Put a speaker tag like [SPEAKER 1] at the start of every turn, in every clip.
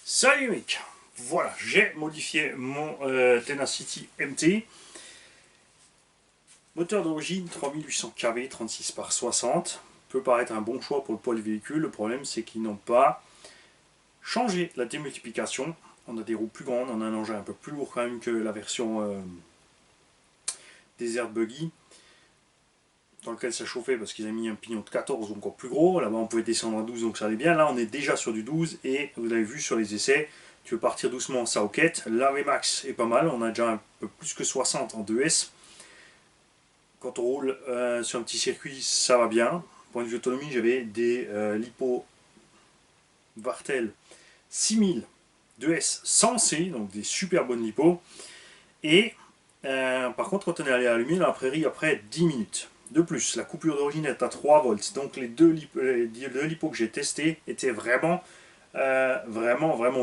[SPEAKER 1] Salut mec, voilà, j'ai modifié mon Tenacity MT. Moteur d'origine 3800 kW, 36 par 60. Peut paraître un bon choix pour le poids du véhicule. Le problème c'est qu'ils n'ont pas changé la démultiplication. On a des roues plus grandes, on a un engin un peu plus lourd quand même que la version Desert Buggy, dans lequel ça chauffait parce qu'ils ont mis un pignon de 14 donc encore plus gros. Là-bas on pouvait descendre à 12 donc ça allait bien. Là on est déjà sur du 12 et vous l'avez vu sur les essais, tu veux partir doucement en Sauket. La Max est pas mal, on a déjà un peu plus que 60 en 2S. Quand on roule sur un petit circuit, ça va bien. Point de vue autonomie, j'avais des Lipo Vartel 6000 2S sans C, donc des super bonnes Lipo. Et par contre, quand on est allé allumer la prairie après 10 minutes. De plus, la coupure d'origine est à 3 volts. Donc les deux lipos que j'ai testés étaient vraiment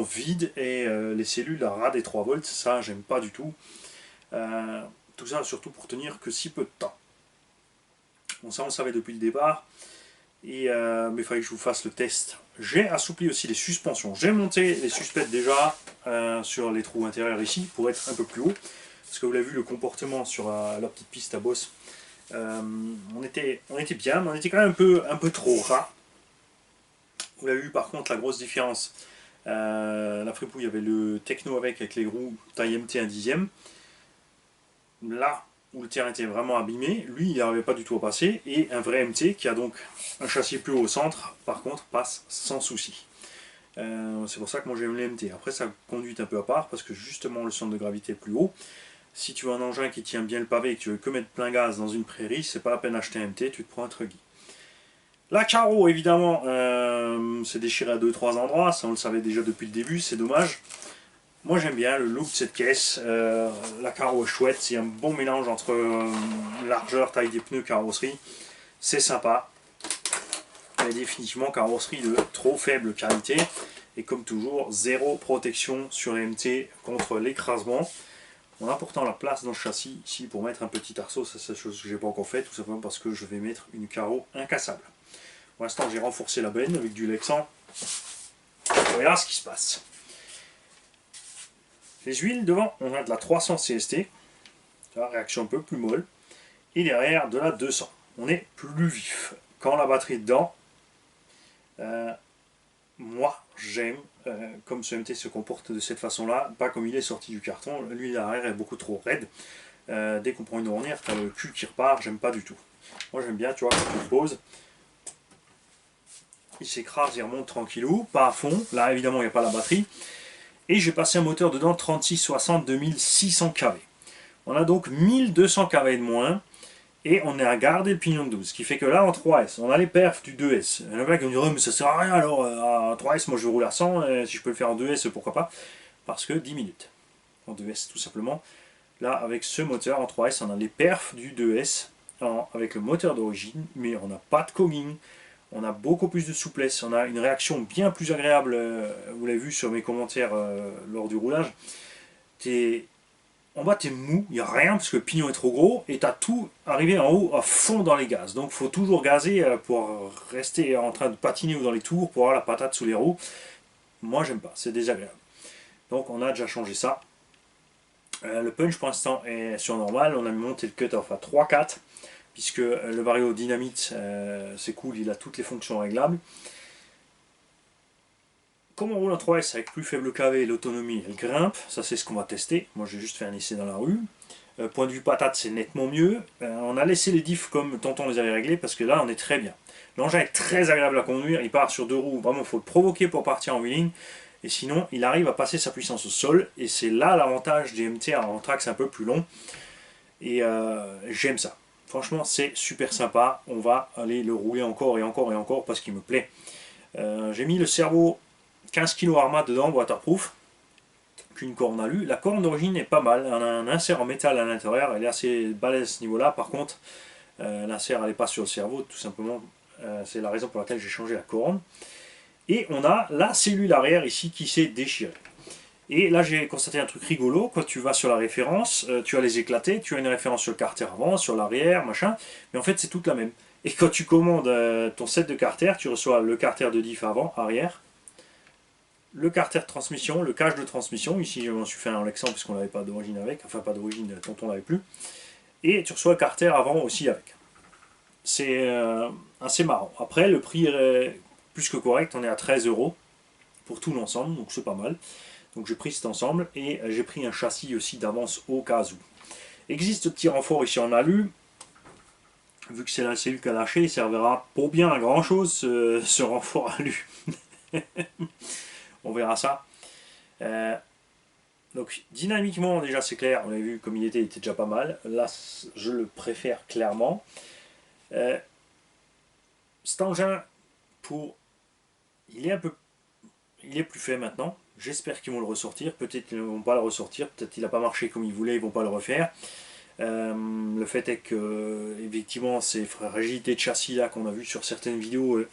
[SPEAKER 1] vides et les cellules à ras des 3 volts, ça j'aime pas du tout. Tout ça surtout pour tenir que si peu de temps. Bon, ça on le savait depuis le départ, mais il fallait que je vous fasse le test. J'ai assoupli aussi les suspensions. J'ai monté les suspects déjà sur les trous intérieurs ici pour être un peu plus haut. Parce que vous l'avez vu, le comportement sur la petite piste à bosse, on était bien, mais on était quand même un peu trop ras. Vous l'avez vu par contre la grosse différence. La fripouille avait le techno avec les roues taille MT 1 dixième. Là où le terrain était vraiment abîmé, lui il n'arrivait pas du tout à passer. Et un vrai MT qui a donc un châssis plus haut au centre, par contre passe sans souci. C'est pour ça que moi j'aime les MT. Après ça conduit un peu à part parce que justement le centre de gravité est plus haut. Si tu as un engin qui tient bien le pavé et que tu veux que mettre plein gaz dans une prairie, c'est pas la peine d'acheter un MT, tu te prends un truggy. La carreau, évidemment, s'est déchiré à 2-3 endroits, ça on le savait déjà depuis le début, c'est dommage. Moi j'aime bien le look de cette caisse, la carreau est chouette, c'est un bon mélange entre largeur, taille des pneus, carrosserie, c'est sympa. Mais définitivement carrosserie de trop faible qualité, et comme toujours, zéro protection sur les MT contre l'écrasement. On a pourtant la place dans le châssis ici pour mettre un petit arceau, c'est la chose que j'ai pas encore fait, tout simplement parce que je vais mettre une carreau incassable. Pour l'instant j'ai renforcé la benne avec du Lexan. Voilà ce qui se passe. Les huiles devant, on a de la 300 CST, réaction un peu plus molle, et derrière de la 200. On est plus vif. Quand la batterie est dedans, moi j'aime comme ce MT se comporte de cette façon là, pas comme il est sorti du carton. L'huile arrière est beaucoup trop raide, dès qu'on prend une ornière, t'as le cul qui repart, j'aime pas du tout. Moi j'aime bien, tu vois, quand tu le poses, il s'écrase, il remonte tranquillou, pas à fond, là évidemment il n'y a pas la batterie, et j'ai passé un moteur dedans 3660 2600 kW. On a donc 1200 kW de moins, et on est à garder le pignon de 12, ce qui fait que là en 3S, on a les perfs du 2S. Le mec me dirait, mais ça sert à rien alors, à 3S moi je vais rouler à 100, si je peux le faire en 2S pourquoi pas, parce que 10 minutes en 2S tout simplement. Là avec ce moteur en 3S, on a les perfs du 2S avec le moteur d'origine, mais on n'a pas de cogging, on a beaucoup plus de souplesse, on a une réaction bien plus agréable, vous l'avez vu sur mes commentaires lors du roulage. En bas, t'es mou, il n'y a rien parce que le pignon est trop gros et t'as tout arrivé en haut à fond dans les gaz. Donc, il faut toujours gazer pour rester en train de patiner ou dans les tours pour avoir la patate sous les roues. Moi, j'aime pas, c'est désagréable. Donc, on a déjà changé ça. Le punch pour l'instant est sur normal. On a monté le cut-off à 3-4 puisque le Vario Dynamite, c'est cool, il a toutes les fonctions réglables. Comme on roule en 3S avec plus faible KV, l'autonomie elle grimpe, ça c'est ce qu'on va tester. Moi j'ai juste fait un essai dans la rue. Point de vue patate c'est nettement mieux. On a laissé les diffs comme tonton les avait réglés parce que là on est très bien. L'engin est très agréable à conduire, il part sur deux roues, vraiment il faut le provoquer pour partir en wheeling. Et sinon il arrive à passer sa puissance au sol et c'est là l'avantage des MT en track, c'est un peu plus long. Et j'aime ça. Franchement c'est super sympa, on va aller le rouler encore et encore et encore parce qu'il me plaît. J'ai mis le cerveau 15 kg Arma dedans, waterproof, qu'une corne alu. La corne d'origine est pas mal, on a un insert en métal à l'intérieur, elle est assez balèze à ce niveau là. Par contre l'insert n'est pas sur le cerveau, tout simplement, c'est la raison pour laquelle j'ai changé la corne. Et on a la cellule arrière ici qui s'est déchirée. Et là j'ai constaté un truc rigolo, quand tu vas sur la référence, tu as les éclatés, tu as une référence sur le carter avant, sur l'arrière, machin, mais en fait c'est toute la même. Et quand tu commandes ton set de carter, tu reçois le carter de diff avant, arrière, le carter de transmission, le cache de transmission, ici je m'en suis fait un Lexan puisqu'on l'avait pas d'origine avec, enfin pas d'origine, tonton l'avait plus, et tu reçois le carter avant aussi avec. C'est assez marrant. Après le prix est plus que correct, on est à 13 € pour tout l'ensemble, donc c'est pas mal. Donc j'ai pris cet ensemble et j'ai pris un châssis aussi d'avance au cas où. Existe ce petit renfort ici en alu, vu que c'est la cellule qui a lâché, il servira pour bien à grand chose ce renfort alu. On verra ça. Donc dynamiquement déjà c'est clair, on a vu comme il était déjà pas mal. Là je le préfère clairement. Cet engin il est plus fait maintenant. J'espère qu'ils vont le ressortir. Peut-être qu'ils ne vont pas le ressortir. Peut-être qu'il n'a pas marché comme ils voulaient. Ils ne vont pas le refaire. Le fait est que effectivement ces fragilités de châssis là qu'on a vu sur certaines vidéos,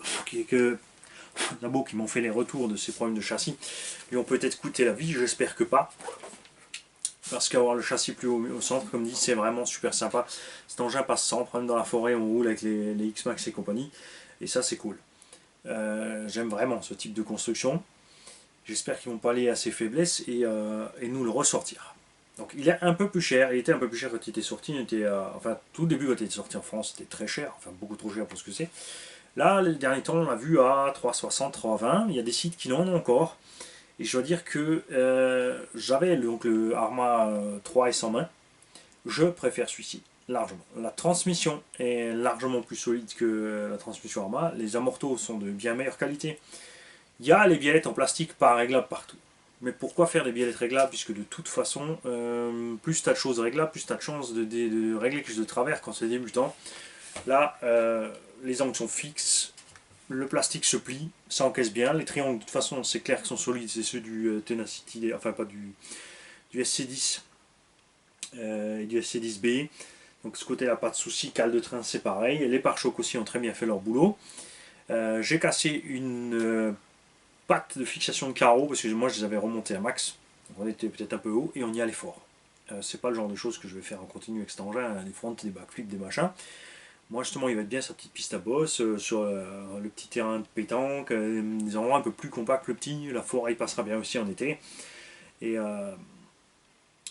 [SPEAKER 1] Nabo qui m'ont fait les retours de ces problèmes de châssis, lui ont peut-être coûté la vie. J'espère que pas. Parce qu'avoir le châssis plus haut au centre, comme dit, c'est vraiment super sympa. Cet engin passe sans problème dans la forêt, on roule avec les X-Max et compagnie. Et ça c'est cool. J'aime vraiment ce type de construction. J'espère qu'ils ne vont pas aller à ses faiblesses et nous le ressortir. Donc il est un peu plus cher, il était un peu plus cher quand il était sorti, enfin tout début quand il était sorti en France c'était très cher, enfin beaucoup trop cher pour ce que c'est. Là les derniers temps on l'a vu à 3,60, 3,20, il y a des sites qui l'en ont encore. Et je dois dire que j'avais donc le Arma 3 et 100 mains, je préfère celui-ci, largement. La transmission est largement plus solide que la transmission Arma, les amortos sont de bien meilleure qualité. Il y a les biellettes en plastique pas réglables partout. Mais pourquoi faire des biellettes réglables, puisque de toute façon, plus tu as de choses réglables, plus tu as de chances de régler quelque chose de travers quand c'est débutant. Là, les angles sont fixes, le plastique se plie, ça encaisse bien. Les triangles, de toute façon, c'est clair qu'ils sont solides, c'est ceux du Tenacity, enfin pas du SC10 et du SC10B. Donc ce côté-là, pas de souci. Cale de train, c'est pareil. Les pare-chocs aussi ont très bien fait leur boulot. J'ai cassé une patte de fixation de carreaux parce que moi je les avais remontés à max. Donc on était peut-être un peu haut et on y allait fort. C'est pas le genre de choses que je vais faire en continu avec cet engin, des fronts, des backflips, des machins. Moi justement il va être bien sa petite piste à bosse sur le petit terrain de pétanque, des endroits un peu plus compacts que le petit. La forêt il passera bien aussi en été. Et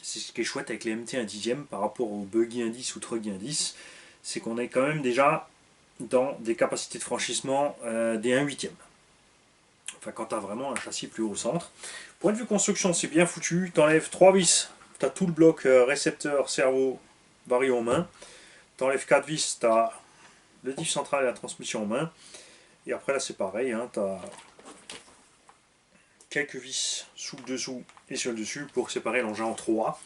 [SPEAKER 1] c'est ce qui est chouette avec les MT 1/10 par rapport au Buggy 1/10 ou Truggy 1/10, c'est qu'on est quand même déjà dans des capacités de franchissement des 1/8. Enfin quand tu as vraiment un châssis plus haut au centre. Point de vue construction, c'est bien foutu. Tu enlèves 3 vis, tu as tout le bloc récepteur, cerveau, vario en main. Tu enlèves 4 vis, tu as le diff central et la transmission en main. Et après là c'est pareil, hein, tu as quelques vis sous le dessous et sur le dessus pour séparer l'engin en 3.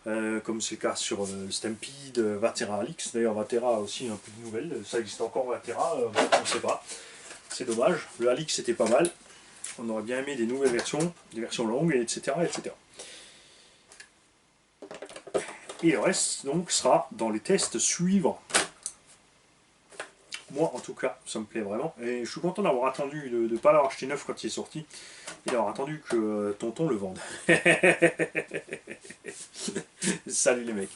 [SPEAKER 1] Comme c'est le cas sur Stampede, Vatera Alix. D'ailleurs Vatera a aussi un peu de nouvelles, ça existe encore Vatera, on ne sait pas. C'est dommage, le Alix c'était pas mal. On aurait bien aimé des nouvelles versions, des versions longues, etc. etc. Et le reste donc sera dans les tests suivants. Moi en tout cas, ça me plaît vraiment. Et je suis content d'avoir attendu, de ne pas l'avoir acheté neuf quand il est sorti, et d'avoir attendu que tonton le vende. Salut les mecs.